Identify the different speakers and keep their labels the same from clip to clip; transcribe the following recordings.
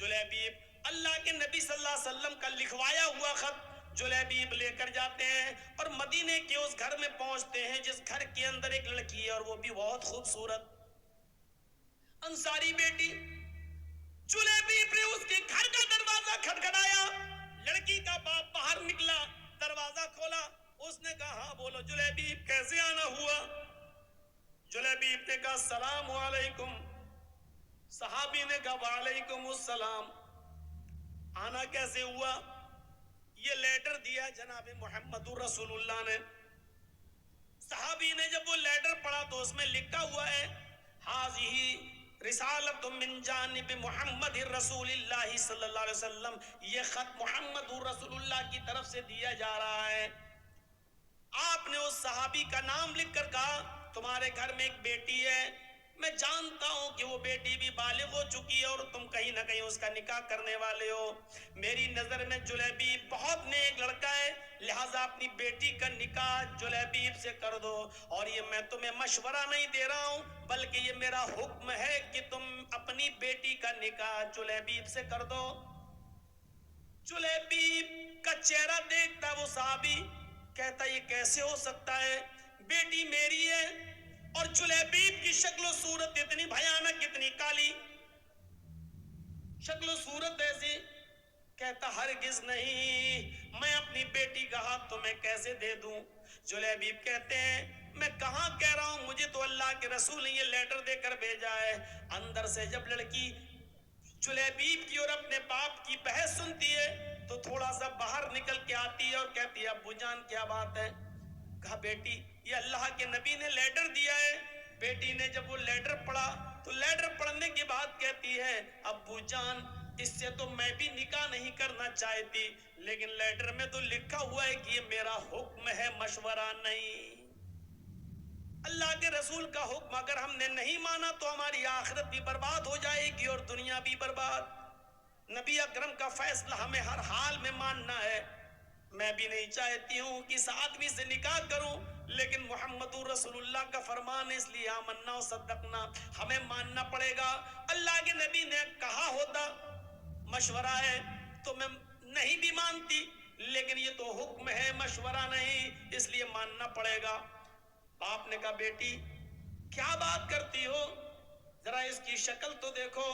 Speaker 1: جلیبیب اللہ کے نبی صلی اللہ علیہ وسلم کا لکھوایا ہوا خط جلیبیب لے کر جاتے ہیں اور مدینے کے اس گھر میں پہنچتے ہیں جس گھر کے اندر ایک لڑکی ہے اور وہ بھی بہت خوبصورت انصاری بیٹی. جلیبیب نے اس کے گھر کا دروازہ کھٹکھٹایا. لڑکی کا باپ باہر نکلا, دروازہ کھولا. اس نے کہا ہاں بولو جلیبیب کیسے آنا ہوا؟ جلیبیب نے کہا السلام علیکم. صحابی نے کہا وعلیکم السلام. آنا کیسے ہوا؟ یہ لیٹر دیا جناب محمد رسول اللہ نے. صحابی نے جب وہ لیٹر پڑھا تو اس میں لکھا ہوا ہے حاذہ رسالۃ من جانب محمد رسول اللہ صلی اللہ علیہ وسلم. یہ خط محمد رسول اللہ کی طرف سے دیا جا رہا ہے. آپ نے اس صحابی کا نام لکھ کر کہا تمہارے گھر میں ایک بیٹی ہے, میں جانتا ہوں کہ وہ بیٹی بھی بالغ ہو چکی ہے اور تم کہیں نہ کہیں اس کا نکاح کرنے والے ہو. میری نظر میں جلیبیب بہت نیک لڑکا ہے, لہٰذا اپنی بیٹی کا نکاح جلیبیب سے کر دو. اور یہ میں تمہیں مشورہ نہیں دے رہا ہوں بلکہ یہ میرا حکم ہے کہ تم اپنی بیٹی کا نکاح جلیبیب سے کر دو. جلیبیب کا چہرہ دیکھتا وہ صحابی, کہتا یہ کیسے ہو سکتا ہے, بیٹی میری ہے اور جلیبیب کی شکل و صورت اتنی بھیانک, اتنی کالی شکل و صورت ایسی. کہتا ہرگز نہیں, میں اپنی بیٹی کا ہاتھ تمہیں کیسے دے دوں؟ جلیبیب کہتے ہیں میں کہاں کہہ رہا ہوں, مجھے تو اللہ کے رسول نے یہ لیٹر دے کر بھیجا ہے. اندر سے جب لڑکی جلیبیب کی اور اپنے باپ کی بحث سنتی ہے تو تھوڑا سا باہر نکل کے آتی ہے اور کہتی ہے ابو جان کیا بات ہے؟ کہا بیٹی یہ اللہ کے نبی نے لیٹر دیا ہے. بیٹی نے جب وہ لیٹر پڑھا تو لیٹر پڑھنے کے بعد کہتی ہے ابو جان اس سے تو میں بھی نکاح نہیں کرنا چاہتی, لیکن لیٹر میں تو لکھا ہوا ہے کہ یہ میرا حکم ہے, مشورہ نہیں. اللہ کے رسول کا حکم اگر ہم نے نہیں مانا تو ہماری آخرت بھی برباد ہو جائے گی اور دنیا بھی برباد. نبی اکرم کا فیصلہ ہمیں ہر حال میں ماننا ہے. میں بھی نہیں چاہتی ہوں کہ اس آدمی سے نکاح کروں, لیکن محمد رسول اللہ کا فرمان ہے, اس لیے آمنا و صدقنا ہمیں ماننا پڑے گا. اللہ کے نبی نے کہا ہوتا مشورہ ہے تو میں نہیں بھی مانتی, لیکن یہ تو حکم ہے مشورہ نہیں, اس لیے ماننا پڑے گا. باپ نے کہا بیٹی کیا بات کرتی ہو, ذرا اس کی شکل تو دیکھو,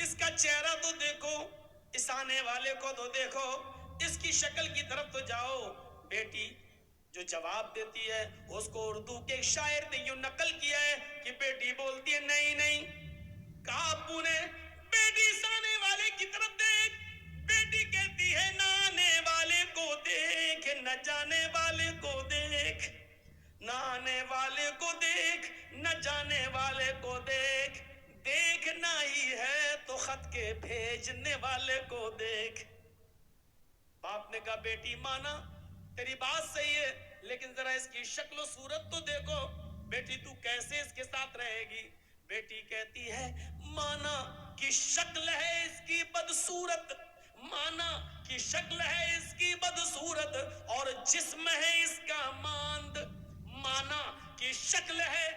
Speaker 1: اس کا چہرہ تو دیکھو, اس آنے والے کو تو دیکھو, اس کی شکل کی طرف تو جاؤ. بیٹی جو جواب دیتی ہے اس کو اردو کے ایک شاعر نے یوں نقل کیا ہے کہ بیٹی بولتی ہے نہیں نہیں. کہا ابو نے بیٹی اس آنے والے کی طرف دیکھ. بیٹی کہتی ہے نہ آنے والے کو دیکھ نہ جانے والے کو دیکھ, نہ آنے والے کو دیکھ نہ جانے والے کو دیکھ, دیکھنا ہی ہے تو خط کے بھیجنے والے کو دیکھ. باپ نے کہا بیٹی مانا تیری بات صحیح ہے, لیکن ذرا اس کی شکل و صورت تو دیکھو, بیٹی تو کیسے اس کے ساتھ رہے گی؟ بیٹی کہتی ہے مانا کی شکل ہے اس کی بدصورت, مانا کی شکل ہے اس کی بدصورت اور جسم ہے اس کا ماند. مانا کی شکل ہے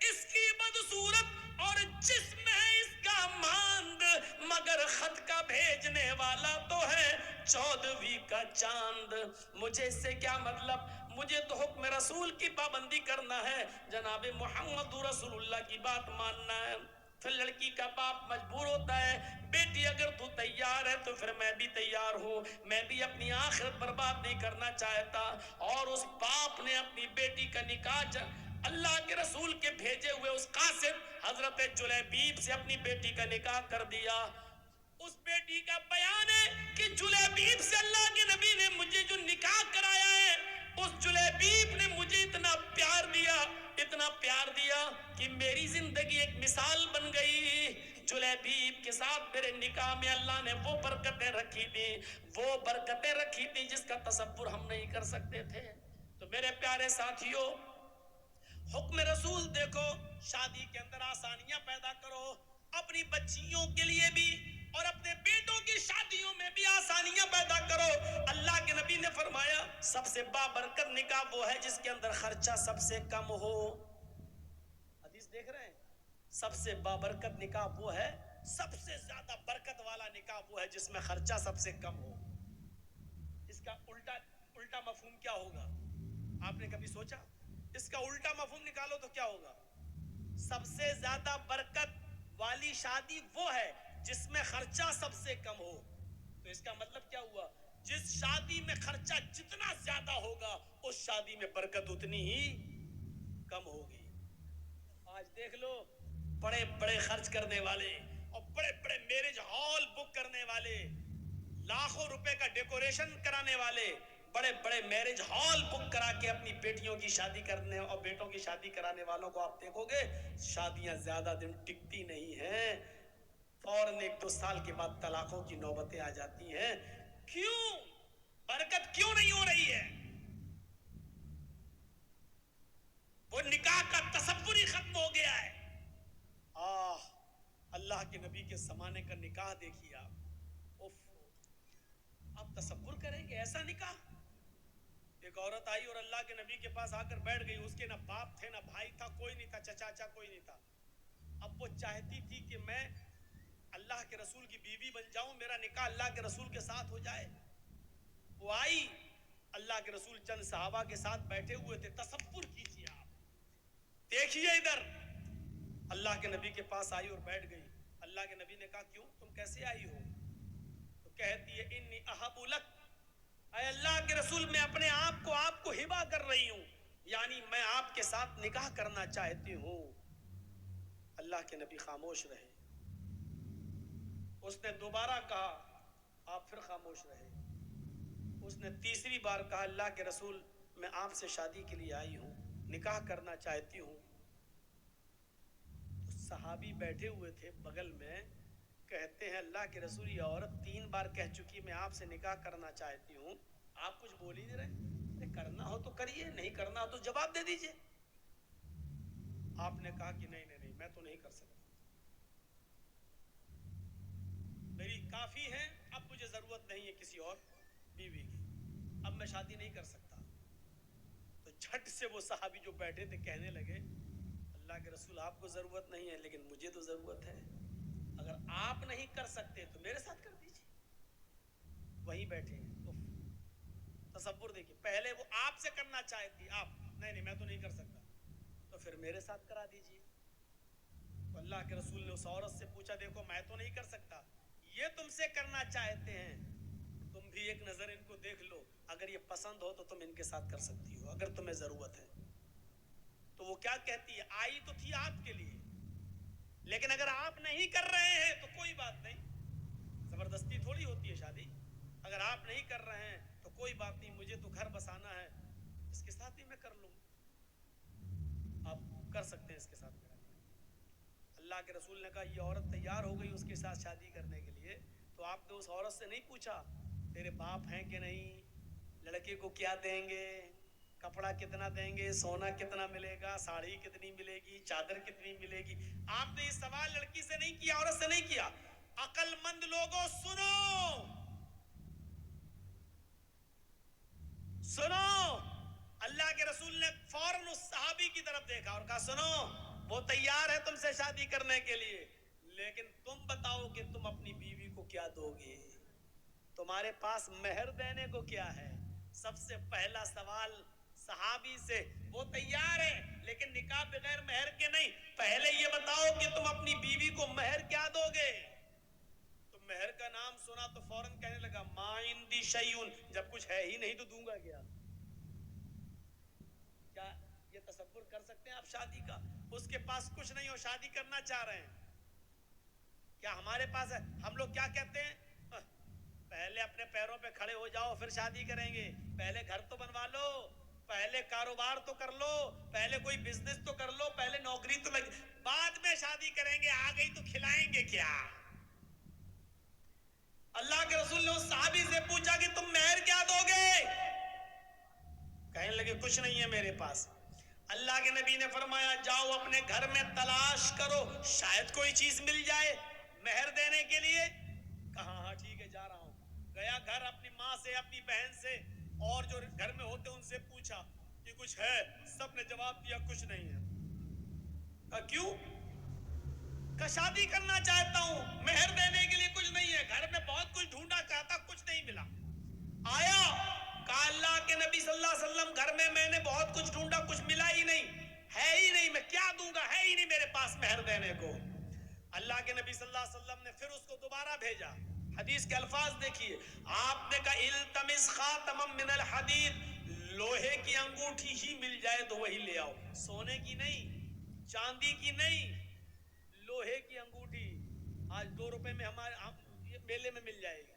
Speaker 1: اس کی بدصورت اور جسم ہے اس کا ماند, مگر خط کا بھیجنے والا تو ہے 14ویں کا چاند. مجھے اس سے کیا مطلب, مجھے تو حکم رسول کی پابندی کرنا ہے, جناب محمد رسول اللہ کی بات ماننا ہے. پھر لڑکی کا باپ مجبور ہوتا ہے بیٹی اگر تو تیار ہے تو پھر میں بھی تیار ہوں, میں بھی اپنی آخرت برباد نہیں کرنا چاہتا. اور اس باپ نے اپنی بیٹی کا نکاح اللہ کے رسول کے بھیجے ہوئے اس قاصد حضرت جلیبیب سے اپنی بیٹی کا نکاح کر دیا. اس بیٹی کا بیان ہے کہ جلیبیب سے اللہ کے نبی نے مجھے جو نکاح کرایا ہے, اس جلیبیب نے مجھے اتنا پیار دیا, اتنا پیار دیا کہ میری زندگی ایک مثال بن گئی. جلیبیب کے ساتھ میرے نکاح میں اللہ نے وہ برکتیں رکھی تھی, وہ برکتیں رکھی تھی جس کا تصور ہم نہیں کر سکتے تھے. تو میرے پیارے ساتھیوں, حکم رسول دیکھو, شادی کے اندر آسانیاں پیدا کرو, اپنی بچیوں کے لیے بھی اور اپنے بیٹوں کی شادیوں میں بھی آسانیاں پیدا کرو. اللہ کے نبی نے فرمایا سب سے بابرکت نکاح وہ ہے جس کے اندر خرچہ سب سے کم ہو. حدیث دیکھ رہے ہیں, سب سے بابرکت نکاح وہ ہے سب سے زیادہ برکت والا نکاح وہ ہے جس میں خرچہ سب سے کم ہو. اس کا الٹا مفہوم کیا ہوگا؟ آپ نے کبھی سوچا؟ اس کا الٹا مفہوم نکالو تو کیا ہوگا؟ سب سے زیادہ برکت والی شادی وہ ہے جس میں خرچہ سب سے کم ہو. تو اس کا مطلب کیا ہوا؟ جس شادی میں خرچہ جتنا زیادہ ہوگا اس شادی میں برکت اتنی ہی کم ہوگی. آج دیکھ لو بڑے بڑے خرچ کرنے والے اور بڑے بڑے میرج ہال بک کرنے والے, لاکھوں روپے کا ڈیکوریشن کرانے والے, بڑے بڑے میرج ہال بک کرا کے اپنی بیٹیوں کی شادی کرنے اور بیٹوں کی شادی کرانے والوں کو آپ دیکھو گے شادیاں زیادہ دن ٹکتی نہیں ہیں, فوراً 1-2 سال کے بعد طلاقوں کی نوبتیں آ جاتی ہیں. کیوں؟ برکت کیوں نہیں ہو رہی ہے؟ وہ نکاح کا تصور ہی ختم ہو گیا ہے. اللہ کے نبی کے زمانے کا نکاح دیکھیے آپ, آپ تصور کریں گے ایسا نکاح؟ ایک عورت آئی اور اللہ کے نبی کے پاس آ کر بیٹھ گئی. اس کے نہ باپ تھے, نہ بھائی تھا, کوئی نہیں تھا, چچا کوئی نہیں تھا. اب وہ چاہتی تھی کہ میں اللہ کے رسول کی بیوی بن جاؤں, میرا نکاح اللہ کے رسول کے ساتھ ہو جائے. وہ آئی, اللہ کے رسول چند صحابہ کے ساتھ بیٹھے ہوئے تھے. تصور کیجیے آپ, دیکھیے ادھر, اللہ کے نبی کے پاس آئی اور بیٹھ گئی. اللہ کے نبی نے کہا کیوں, تم کیسے آئی ہو؟ تو کہتی ہے انی احب لک, اے اللہ کے رسول میں اپنے آپ کو ہبا کر رہی ہوں, یعنی میں آپ کے ساتھ نکاح کرنا چاہتی ہوں. اللہ کے نبی خاموش رہے. اس نے دوبارہ کہا, آپ پھر خاموش رہے. اس نے تیسری بار کہا اللہ کے رسول میں آپ سے شادی کے لیے آئی ہوں, نکاح کرنا چاہتی ہوں. تو صحابی بیٹھے ہوئے تھے بغل میں, کہتے ہیں اللہ کے رسول یہ عورت 3 بار کہہ چکی میں آپ سے نکاح کرنا چاہتی ہوں, آپ کچھ بول ہی نہیں رہے. کرنا ہو تو کریے, نہیں کرنا ہو تو جواب دے دیجئے. آپ نے کہا کہ نہیں میں تو نہیں کر سکتا, میری کافی ہے, اب مجھے ضرورت نہیں ہے کسی اور بیوی کی, اب میں شادی نہیں کر سکتا. تو جھٹ سے وہ صحابی جو بیٹھے تھے کہنے لگے اللہ کے رسول آپ کو ضرورت نہیں ہے لیکن مجھے تو ضرورت ہے, اگر آپ نہیں کر سکتے تو میرے ساتھ کر دیجیے. وہیں بیٹھے ہیں. تصور دیکھیے, پہلے وہ آپ سے کرنا چاہتی, آپ نہیں میں تو نہیں کر سکتا, تو پھر میرے ساتھ کرا دیجیے. تو اللہ کے رسول نے اس عورت سے پوچھا دیکھو میں تو نہیں کر سکتا, یہ تم سے کرنا چاہتے ہیں, تم بھی ایک نظر ان کو دیکھ لو, اگر یہ پسند ہو تو تم ان کے ساتھ کر سکتی ہو اگر تمہیں ضرورت ہے. تو وہ کیا کہتی ہے, آئی تو تھی آپ کے لیے, لیکن اگر آپ نہیں کر رہے ہیں تو کوئی بات نہیں, زبردستی تھوڑی ہوتی ہے شادی. اگر آپ نہیں کر رہے ہیں تو کوئی بات نہیں, مجھے تو گھر بسانا ہے, اس کے ساتھ ہی میں کر لوں. آپ کر سکتے ہیں اس کے ساتھ میرا. اللہ کے رسول نے کہا یہ عورت تیار ہو گئی اس کے ساتھ شادی کرنے کے لیے, تو آپ نے اس عورت سے نہیں پوچھا تیرے باپ ہیں کہ نہیں, لڑکے کو کیا دیں گے, کپڑا کتنا دیں گے, سونا کتنا ملے گا, ساڑی کتنی ملے گی, چادر کتنی ملے گی. آپ نے یہ سوال لڑکی سے نہیں کیا, عورت سے نہیں کیا. عقل مند لوگوں سنو, اللہ کے رسول نے فوراً اس صحابی کی طرف دیکھا اور کہا سنو, وہ تیار ہے تم سے شادی کرنے کے لیے, لیکن تم بتاؤ کہ تم اپنی بیوی کو کیا دو گے, تمہارے پاس مہر دینے کو کیا ہے. سب سے پہلا سوال صحابی سے, وہ تیار ہے لیکن نکاح بغیر مہر کے نہیں, پہلے یہ بتاؤ کہ تم اپنی بیوی کو مہر کیا دو گے. تو مہر کا نام سنا تو فوراً کہنے لگا ما عندی شیئن, جب کچھ ہے ہی نہیں تو دوں گا کیا. کیا یہ تصور کر سکتے ہیں آپ شادی کا, اس کے پاس کچھ نہیں ہو, شادی کرنا چاہ رہے ہیں, کیا ہمارے پاس ہے؟ ہم لوگ کیا کہتے ہیں, پہلے اپنے پیروں پہ کھڑے ہو جاؤ پھر شادی کریں گے, پہلے گھر تو بنوا لو, پہلے کاروبار تو کر لو, پہلے کوئی بزنس تو کر لو, پہلے نوکری تو لگ, بعد میں شادی کریں گے, آ گئی تو کھلائیں گے کیا. اللہ کے رسول نے اس صحابی سے پوچھا کہ تم مہر کیا دو گے, کہنے لگے کچھ نہیں ہے میرے پاس. اللہ کے نبی نے فرمایا جاؤ اپنے گھر میں تلاش کرو, شاید کوئی چیز مل جائے مہر دینے کے لیے. کہا ہاں ٹھیک ہے جا رہا ہوں. گیا گھر, اپنی ماں سے, اپنی بہن سے اور جو گھر میں ہوتے ان سے پوچھا کہ کچھ ہے, سب نے جواب دیا کچھ نہیں ہے. کہا کیوں؟ کہ شادی کرنا چاہتا ہوں، مہر دینے کے لیے کچھ نہیں ہے، گھر میں بہت کچھ ڈھونڈا، کہتا کچھ نہیں ملا. آیا کہا اللہ کے نبی صلی اللہ علیہ وسلم گھر میں نے بہت کچھ ڈھونڈا، کچھ ملا ہی نہیں، ہے ہی نہیں، میں کیا دوں گا، ہے ہی نہیں میرے پاس مہر دینے کو. اللہ کے نبی صلی اللہ علیہ وسلم نے پھر اس کو دوبارہ بھیجا. حدیث کے الفاظ دیکھیے، آپ نے کہا التمس خاتما من الحدید، لوہے کی انگوٹھی ہی مل جائے تو وہی لے آؤ، سونے کی نہیں، چاندی کی نہیں، لوہے کی انگوٹھی. آج 2 روپے میں ہمارے میلے میں مل جائے گی.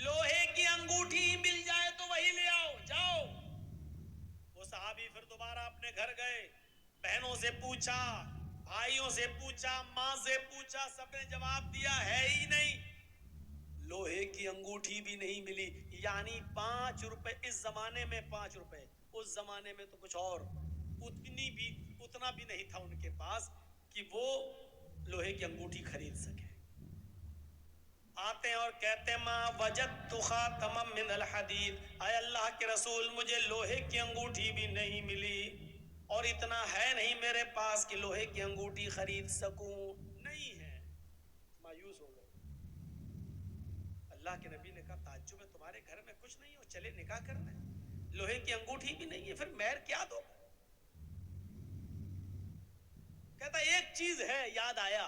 Speaker 1: لوہے کی انگوٹھی مل جائے تو وہی لے آؤ، جاؤ. وہ صحابی پھر دوبارہ اپنے گھر گئے، بہنوں سے پوچھا، بھائیوں سے پوچھا، ماں سے پوچھا، سب نے جواب دیا ہے ہی نہیں. لوہے کی انگوٹھی بھی نہیں ملی. یعنی 5 روپے اس زمانے میں، 5 روپے اس زمانے میں تو کچھ اور، اتنا بھی نہیں تھا ان کے پاس کہ وہ لوہے کی انگوٹھی خرید سکے. آتے ہیں اور کہتے ہیں ما وجدت خاتما من الحدید، اے اللہ کے رسول مجھے لوہے کی انگوٹھی بھی نہیں ملی، اور اتنا ہے نہیں میرے پاس کہ لوہے کی انگوٹھی خرید سکوں. نہیں ہے. مایوس ہو گئے. اللہ کے نبی نے کہا تعجب ہے، تمہارے گھر میں کچھ نہیں ہو، چلے نکاح کرنا ہے، لوہے کی انگوٹھی بھی نہیں ہے، پھر مہر کیا دو؟ کہتا ایک چیز ہے، یاد آیا.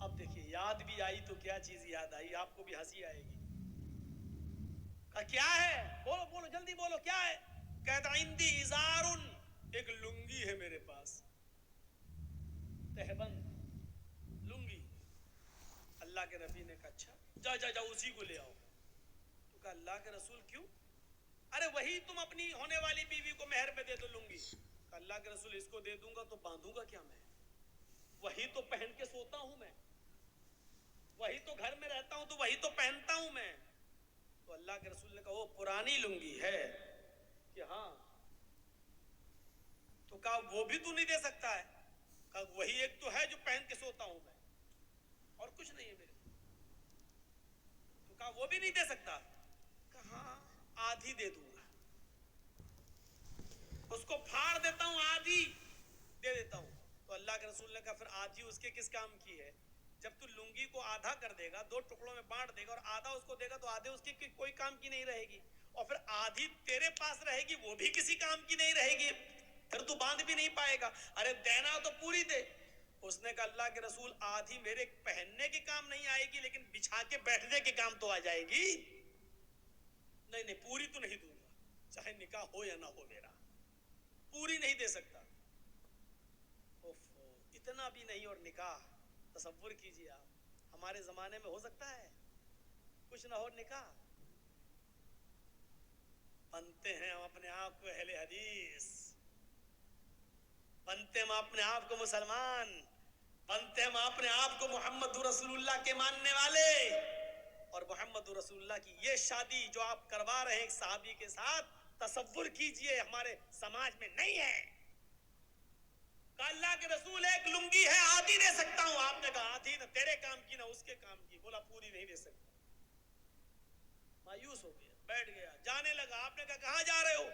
Speaker 1: اب دیکھیے یاد بھی آئی تو کیا چیز یاد آئی، آپ کو بھی ہنسی آئے گی. کہا کیا ہے؟ بولو بولو جلدی بولو، کیا ہے؟ کہتا عندی ازارن، ایک لنگی ہے میرے پاس، تہبند لنگی. اللہ کے نبی نے کہا اچھا جا جا جا اسی کو لے آؤ. تو کہا اللہ کے رسول کیوں؟ ارے وہی تم اپنی ہونے والی بیوی کو مہر میں دے دو لنگی. کہا اللہ کے رسول اس کو دے دوں گا تو باندھوں گا کیا میں؟ وہی تو پہن کے سوتا ہوں میں، وہی تو گھر میں رہتا ہوں تو وہی تو پہنتا ہوں میں. تو اللہ کے رسول نے کہا وہ پرانی لنگی ہے کہ ہاں. تو کہا وہ بھی تو نہیں دے سکتا ہے؟ کہا وہی ایک تو ہے جو پہن کے سوتا ہوں میں، اور کچھ نہیں ہے میرے. تو کہا وہ بھی نہیں دے سکتا؟ کہا ہاں آدھی دے دوں گا، اس کو پھاڑ دیتا ہوں، آدھی دے دیتا ہوں. تو اللہ کے رسول نے کہا پھر آدھی اس کے کس کام کی ہے؟ جب تو لنگی کو آدھا کر دے گا، 2 ٹکڑوں میں بانٹ دے گا اور آدھا اس کو دے گا، تو آدھے اس کی کوئی کام کی نہیں رہے گی، اور پھر آدھی تیرے پاس رہے گی، وہ بھی کسی کام کی نہیں رہے گی، پھر تو باندھ بھی نہیں پائے گا. ارے دینا تو پوری دے. اس نے کہا اللہ کے رسول آدھی میرے پہننے کے کام نہیں آئے گی، لیکن بچھا کے بیٹھنے کے کام تو آ جائے گی. نہیں نہیں پوری تو نہیں دوں گا، چاہے نکاح ہو یا نہ ہو میرا، پوری نہیں دے سکتا. اتنا بھی نہیں. اور نکاح تصور کیجئے آپ، ہمارے زمانے میں ہو سکتا ہے کچھ نہ ہو نکاح؟ بنتے ہیں ہم اپنے آپ کو اہل حدیث، بنتے ہم اپنے آپ کو مسلمان، بنتے ہم اپنے آپ کو محمد رسول اللہ کے ماننے والے. اور محمد رسول اللہ کی یہ شادی جو آپ کروا رہے ہیں ایک صحابی کے ساتھ، تصور کیجئے ہمارے سماج میں نہیں ہے. کہ اللہ کے رسول ایک لنگی ہے آدھی دے سکتا ہوں. آپ نے کہا آدھی نہ تیرے کام کی نہ اس کے کام کی. بولا پوری نہیں دے سکتا. مایوس ہو گیا، بیٹھ گیا، جانے لگا. آپ نے کہا کہاں جا رہے ہو؟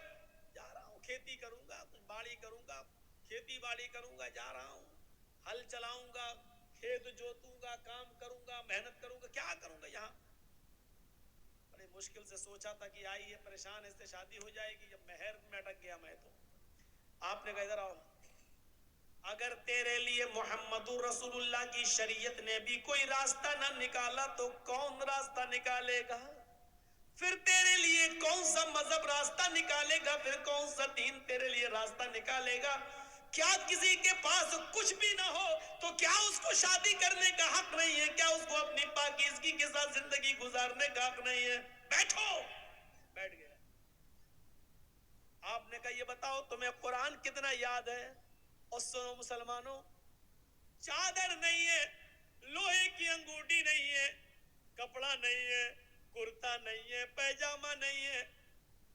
Speaker 1: جا رہا ہوں کھیتی کروں گا، کچھ باڑی کروں گا، کھیتی باڑی کروں گا، جا رہا ہوں، ہل چلاؤں گا، کھیت جوتوں گا، کام کروں گا، محنت کروں گا، کیا کروں گا یہاں. بڑے مشکل سے سوچا تھا کہ آئی ہے پریشان، اس سے شادی ہو جائے گی. جب مہر میں اٹک گیا میں تو. آپ نے کہا ادھر آؤ، اگر تیرے لیے محمد رسول اللہ کی شریعت نے بھی کوئی راستہ نہ نکالا تو کون راستہ نکالے گا؟ پھر تیرے لیے کون سا مذہب راستہ نکالے گا؟ پھر کون سا دین تیرے لیے راستہ نکالے گا؟ کیا کسی کے پاس کچھ بھی نہ ہو تو کیا اس کو شادی کرنے کا حق نہیں ہے؟ کیا اس کو اپنی پاکیزگی کے ساتھ زندگی گزارنے کا حق نہیں ہے؟ بیٹھو. بیٹھ گیا. آپ نے کہا یہ بتاؤ تمہیں قرآن کتنا یاد ہے؟ اور سنو مسلمانوں، چادر نہیں ہے، لوہے کی انگوٹھی نہیں ہے، کپڑا نہیں ہے، کرتا نہیں ہے، پیجامہ نہیں ہے،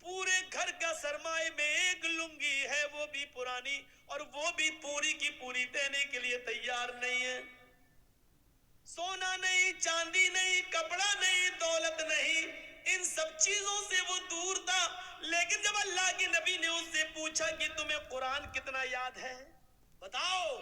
Speaker 1: پورے گھر کا سرمایہ میں ایک لنگی ہے، وہ بھی پرانی، اور وہ بھی پوری کی پوری دینے کے لیے تیار نہیں ہے. سونا نہیں، چاندی نہیں، کپڑا نہیں، دولت نہیں، ان سب چیزوں سے وہ دور تھا. لیکن جب اللہ کے نبی نے اس سے پوچھا کہ تمہیں قرآن کتنا یاد ہے، بتاؤ